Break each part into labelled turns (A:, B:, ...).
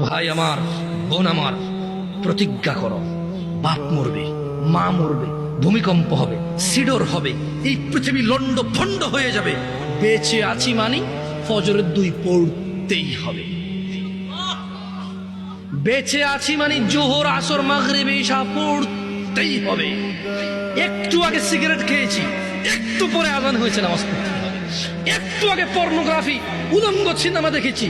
A: ভাই আমার, বোন আমার, প্রতিজ্ঞা করো, বাপ মরবে, মা মরবে, ভূমিকম্প হবে, সিডর হবে, এই পৃথিবী লন্ড ভন্ড হয়ে যাবে, বেঁচে আছি মানি ফজরের 2 পড়তেই হবে। বেঁচে আছি মানে জোহর আসর মাগরিব ইশা পড়তেই হবে। একটু আগে সিগারেট খেয়েছি, একটু পরে আজান হয়েছে, নামাজ পড়তে হবে। একটু আগে পর্নোগ্রাফি উলঙ্গ সিনেমা দেখেছি,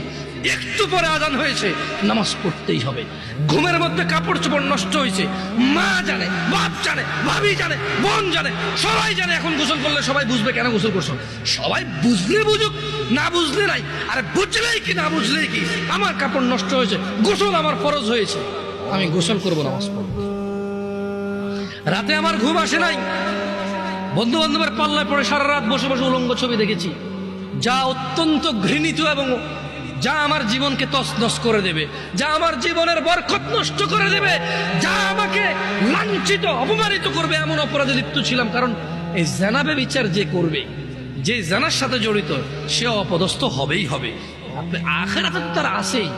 A: একটু পরে আজান হয়েছে, নামাজ পড়তেই হবে। ঘুমের মধ্যে কাপড় চোপড় নষ্ট হয়েছে, মা জানে, বাপ জানে, ভাবি জানে, বোন জানে, সবাই জানে। এখন গোসল করলে সবাই বুঝবে কেন গোসল করছো। সবাই বুঝলে বুঝুক, না বুঝলে নাই। আরে বুঝলেই কি না বুঝলেই কি, আমার কাপড় নষ্ট হয়েছে, গোসল আমার ফরজ হয়েছে, আমি গোসল করবো, নামাজ পড়বো। রাতে আমার ঘুম আসে নাই, বন্ধু বান্ধবের পাল্লায় পড়ে সারা রাত বসে বসে উলঙ্গ ছবি দেখেছি, যা অত্যন্ত ঘৃণিত এবং যা আমার জীবনকে তছনছ করে দেবে, যা আমার জীবনের বরকত নষ্ট করে দেবে, যা আমাকে লাঞ্ছিত অপমানিত করবে, এমন অপরাধে লিপ্ত ছিলাম। কারণ এই জানাবে বিচার যে করবে, যে জানার সাথে জড়িত, সে অপদস্থ হবেই হবে। আখিরাতে তো তার আছেই।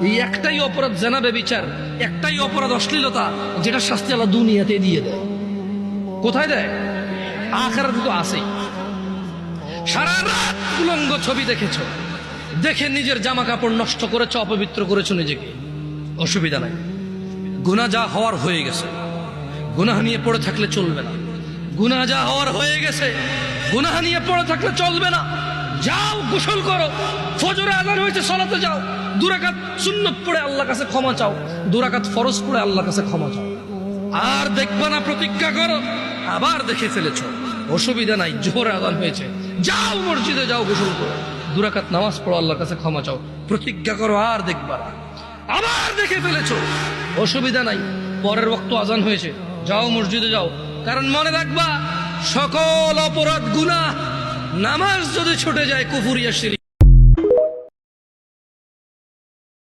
A: এই একটাই অপরাধ জানাবে বিচার, একটাই অপরাধ অশ্লীলতা, যেটা শাস্তি আল্লাহ দুনিয়াতে দিয়ে দেয়। কোথায় দেয়? আখিরাতে তো আছেই। সারা রাত উলঙ্গ ছবি দেখেছো, দেখে নিজের জামা কাপড় নষ্ট করেছো, অপবিত্র করেছো নিজেকে, অসুবিধা নাই। গুনাহ যা হওয়ার হয়ে গেছে, গুনাহ নিয়ে পড়ে থাকলে চলবে না। গুনাহ যা হওয়ার হয়ে গেছে, গুনাহ নিয়ে পড়ে থাকলে চলবে না। যাও গোসল করো, ফজরে আযান হয়েছে, সালাতে যাও, 2 রাকাত সুন্নত পড়ে আল্লাহর কাছে ক্ষমা চাও, 2 রাকাত ফরজ পড়ে আল্লাহর কাছে ক্ষমা চাও। আর দেখবা না, প্রতিজ্ঞা করো, আবার দেখে ফেলেছো, অসুবিধা নাই। জোহরে আযান হয়েছে, যাও মসজিদে যাও, গোসল করো, 2 রাকাত নামাজ পড়ো, আল্লাহর কাছে ক্ষমা চাও, প্রতিজ্ঞা করো, আর দেখবা না। আবার দেখে ফেলেছো, অসুবিধা নাই। পরের ওয়াক্ত আযান হয়েছে, যাও মসজিদে যাও। কারণ মনে রাখবা, সকল অপরাধ গুনাহ, নামাজ যদি ছুটে যায় কুফরিয়া শিরক।